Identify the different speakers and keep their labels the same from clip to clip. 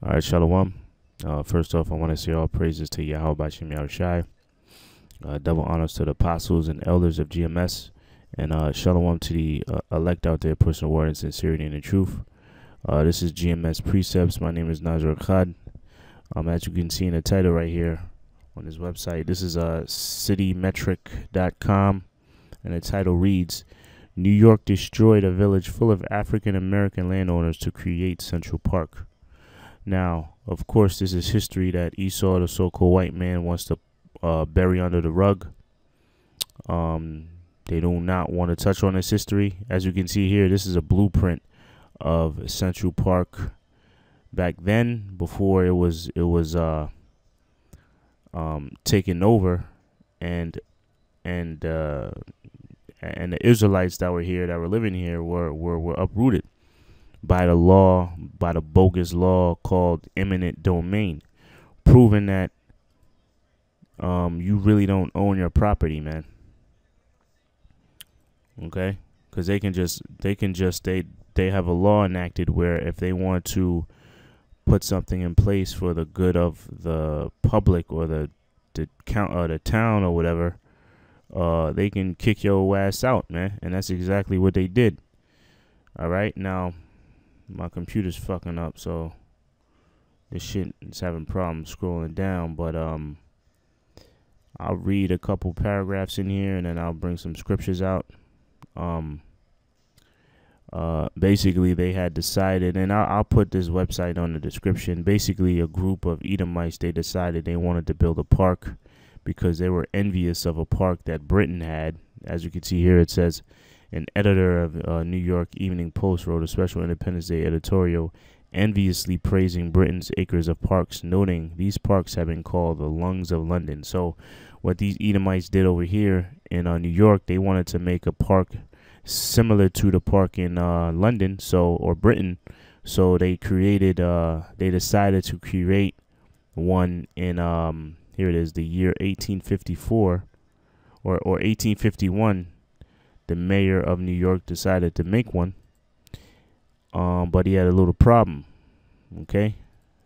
Speaker 1: All right, shalawam. First off, I want to say all praises to Yahawashi, double honors to the apostles and elders of GMS, and shalawam to the elect out there, pushing the word in sincerity and in truth. This is GMS Precepts. My name is Nazar Khad. As you can see in the title right here on this website, this is citymetric.com, and the title reads, New York destroyed a village full of African American landowners to create Central Park. Now, of course, this is history that Esau, the so-called white man, wants to bury under the rug. They do not want to touch on this history. As you can see here, this is a blueprint of Central Park back then, before it was taken over, and the Israelites that were here, that were living here, were uprooted by the bogus law called eminent domain, proving that you really don't own your property, man. Okay, because they have a law enacted where if they want to put something in place for the good of the public or the town or whatever, they can kick your ass out, man. And that's exactly what they did. All right, now my computer's fucking up, so this shit is having problems scrolling down, but I'll read a couple paragraphs in here and then I'll bring some scriptures out. Basically, they had decided, and I'll put this website on the description. Basically, a group of Edomites, they decided they wanted to build a park because they were envious of a park that Britain had. As you can see here, it says, an editor of New York Evening Post wrote a special Independence Day editorial enviously praising Britain's acres of parks, noting these parks have been called the lungs of London. So what these Edomites did over here in New York, they wanted to make a park similar to the park in London, or Britain. So they decided to create one in here it is, the year 1854 or 1851. The mayor of New York decided to make one, but he had a little problem. Okay,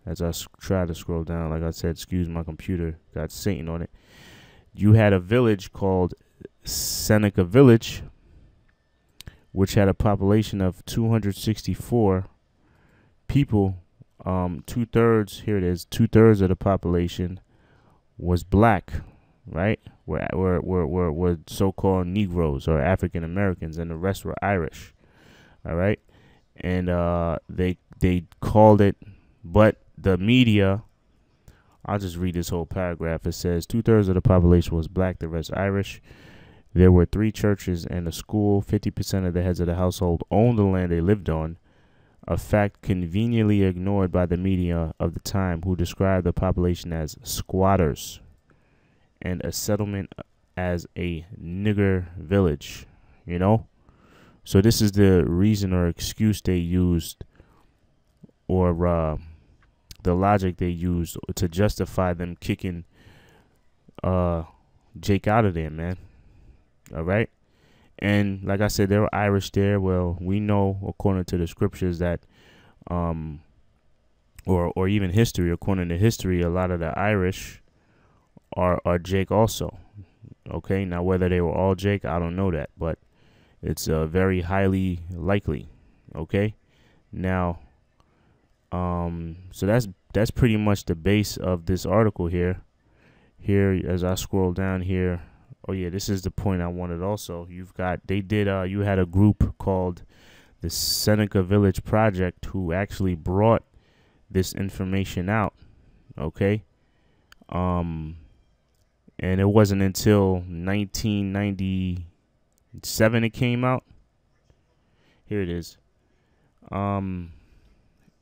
Speaker 1: as I try to scroll down, like I said, excuse my computer, got Satan on it. You had a village called Seneca Village, which had a population of 264 people. Two-thirds, here it is, two-thirds of the population was black, right? Were so-called Negroes or African Americans, and the rest were Irish. All right, and they called it, but the media, I'll just read this whole paragraph. It says 2/3 of the population was black, the rest Irish. There were 3 churches and a school. 50% of the heads of the household owned the land they lived on, a fact conveniently ignored by the media of the time, who described the population as squatters and a settlement as a nigger village, you know? So this is the reason or excuse they used, or the logic they used to justify them kicking Jake out of there, man. All right? And like I said, they were Irish there. Well, we know, according to the scriptures, that or even history, according to history, a lot of the Irish are Jake also. Okay, now whether they were all Jake, I don't know that, but it's very highly likely. Okay, now so that's pretty much the base of this article here. As I scroll down here, oh yeah, this is the point I wanted also. You had a group called the Seneca Village Project who actually brought this information out. Okay, and it wasn't until 1997 it came out. Here it is.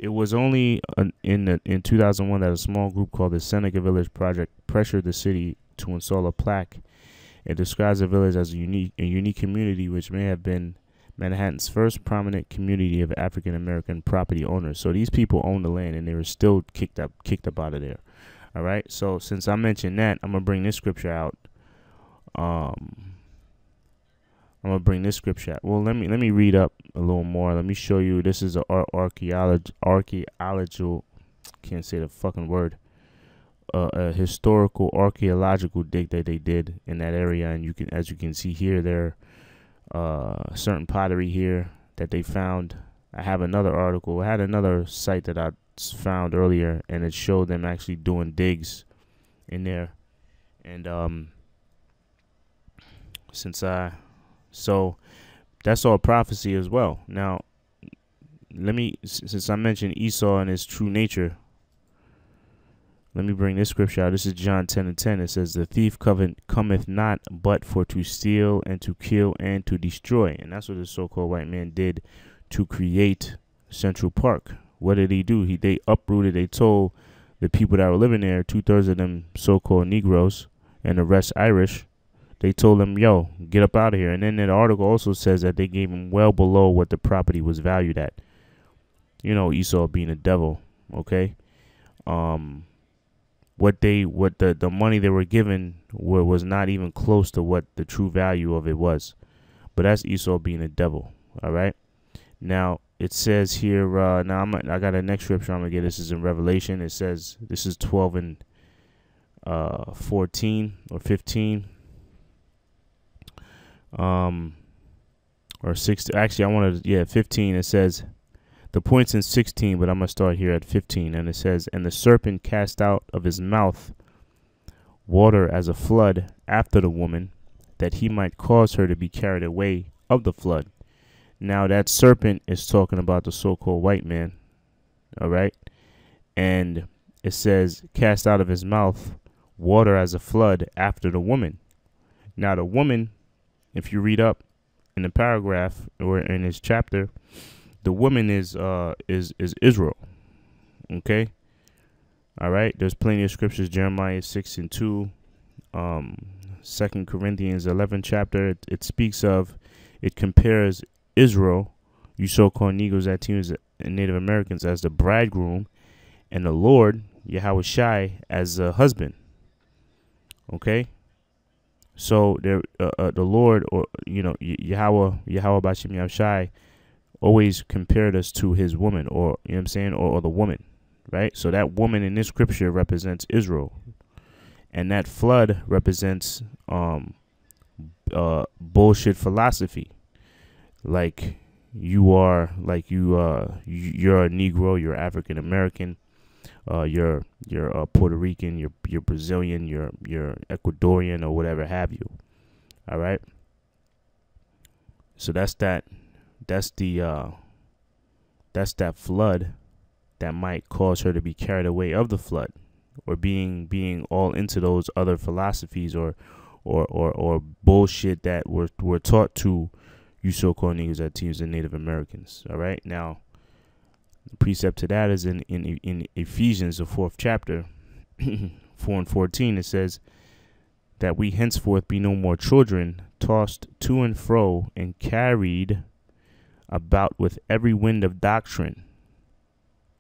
Speaker 1: It was only in 2001 that a small group called the Seneca Village Project pressured the city to install a plaque. It describes the village as a unique community, which may have been Manhattan's first prominent community of African American property owners. So these people owned the land, and they were still kicked up out of there. All right. So since I mentioned that, I'm gonna bring this scripture out. I'm gonna bring this scripture out. Well, let me read up a little more. Let me show you. This is an archaeological can't say the fucking word, a historical archaeological dig that they did in that area, and as you can see here, there certain pottery here that they found. I have another article. I had another site that I found earlier, and it showed them actually doing digs in there. And so that's all prophecy as well. Now, since I mentioned Esau and his true nature, let me bring this scripture out. This is John 10:10. It says, "The thief cometh not but for to steal and to kill and to destroy." And that's what the so-called white man did to create Central Park. What did he do? They uprooted. They told the people that were living there, 2/3 of them so-called Negroes and the rest Irish, they told them, yo, get up out of here. And then the article also says that they gave him well below what the property was valued at. You know, Esau being a devil, okay? What the money they were given was not even close to what the true value of it was. But that's Esau being a devil, all right? Now, it says here, I got a next scripture I'm going to get. This is in Revelation. It says, this is 12 and 14 or 15. Or 16. Actually, 15. It says, the point's in 16, but I'm going to start here at 15. And it says, "And the serpent cast out of his mouth water as a flood after the woman, that he might cause her to be carried away of the flood." Now, that serpent is talking about the so-called white man, all right? And it says, cast out of his mouth water as a flood after the woman. Now, the woman, if you read up in the paragraph or in this chapter, the woman is Israel, okay? All right? There's plenty of scriptures, Jeremiah 6:2, 2 Corinthians 11 chapter. It speaks of, it compares Israel, you so-called Negroes, Latinos, and Native Americans, as the bridegroom, and the Lord, Yahawashi, as a husband. Okay, so there, the Lord, or Yahawah Bashim Yahawashi, always compared us to his woman, or you know what I'm saying, or the woman, right? So that woman in this scripture represents Israel, and that flood represents bullshit philosophy. Like you're a Negro, you're African American, you're Puerto Rican, you're Brazilian, you're Ecuadorian, or whatever have you. All right. So that's that flood that might cause her to be carried away of the flood, or being all into those other philosophies or bullshit that were taught to you so-called Negroes, Latinos, and Native Americans. All right. Now, the precept to that is in Ephesians, the 4th chapter, 4 and 14. It says that we henceforth be no more children, tossed to and fro and carried about with every wind of doctrine.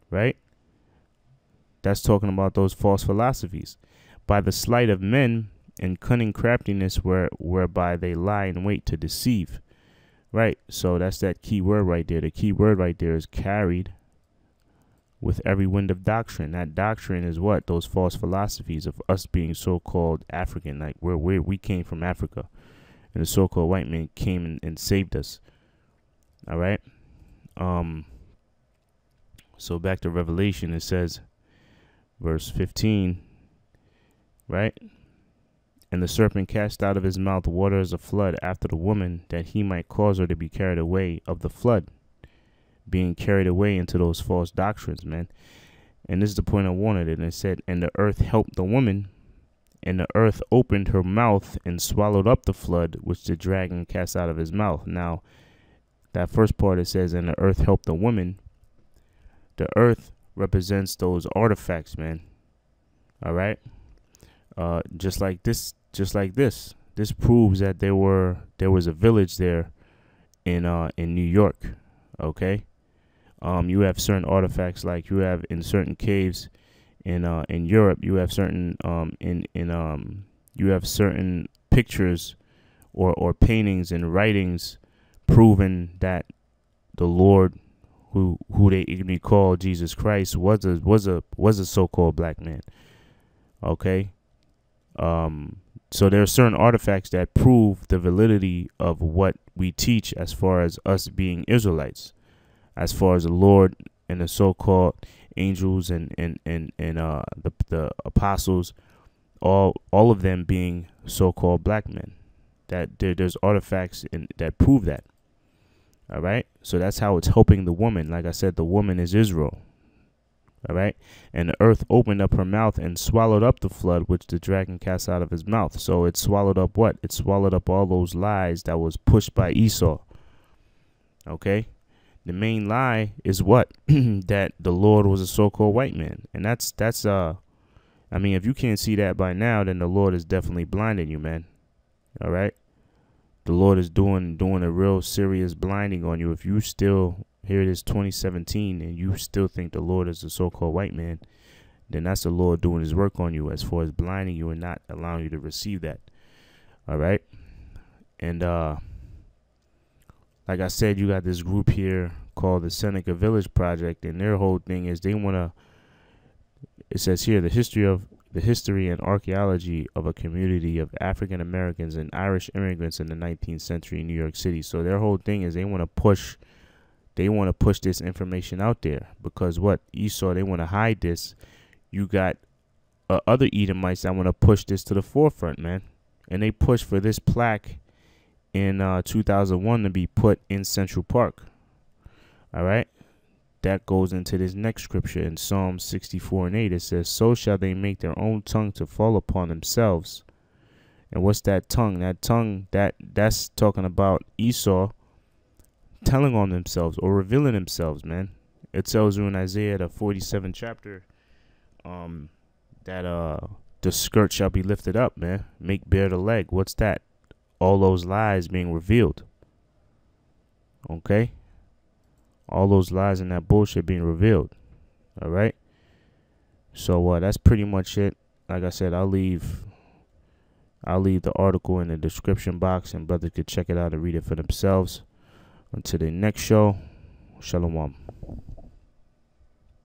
Speaker 1: Right? That's talking about those false philosophies, by the sleight of men and cunning craftiness whereby they lie in wait to deceive. Right, so that's that key word right there. The key word right there is carried with every wind of doctrine. That doctrine is what? Those false philosophies of us being so-called African, like we came from Africa, and the so-called white man came and saved us. All right. So back to Revelation, it says, verse 15, right? "And the serpent cast out of his mouth water as a flood after the woman, that he might cause her to be carried away of the flood," being carried away into those false doctrines, man. And this is the point I wanted. And it said, "And the earth helped the woman, and the earth opened her mouth and swallowed up the flood, which the dragon cast out of his mouth." Now, that first part, it says, "And the earth helped the woman." The earth represents those artifacts, man. All right. Just like this. This proves that there was a village there in New York. Okay. You have certain artifacts, like you have in certain caves in Europe. You have certain you have certain pictures or paintings and writings proving that the Lord who they ignorantly call Jesus Christ, was a so-called black man. Okay. So there are certain artifacts that prove the validity of what we teach as far as us being Israelites, as far as the Lord and the so-called angels and the apostles, all of them being so-called black men. That there's artifacts that prove that. All right. So that's how it's helping the woman. Like I said, the woman is Israel. All right. And the earth opened up her mouth and swallowed up the flood, which the dragon cast out of his mouth. So it swallowed up what? It swallowed up all those lies that was pushed by Esau. Okay. The main lie is what? That the Lord was a so-called white man. And that's I mean, if you can't see that by now, then the Lord is definitely blinding you, man. All right. The Lord is doing a real serious blinding on you. If you still, here it is 2017, and you still think the Lord is a so-called white man, then that's the Lord doing his work on you as far as blinding you and not allowing you to receive that. All right. And like I said, you got this group here called the Seneca Village Project, and their whole thing is they want to, it says here, the history and archaeology of a community of African Americans and Irish immigrants in the 19th century in New York City. So their whole thing is they want to push this information out there, because what? Esau, they want to hide this. You got other Edomites that want to push this to the forefront, man. And they push for this plaque in 2001 to be put in Central Park. All right. That goes into this next scripture in Psalm 64 and 8. It says, so shall they make their own tongue to fall upon themselves. And what's that tongue? That tongue, that's talking about Esau telling on themselves or revealing themselves, man. It tells you in Isaiah, the 47th chapter, that the skirt shall be lifted up, man. Make bare the leg. What's that? All those lies being revealed. Okay? All those lies and that bullshit being revealed. All right. So that's pretty much it. Like I said, I'll leave the article in the description box, and brothers could check it out and read it for themselves. Until the next show, shalawam.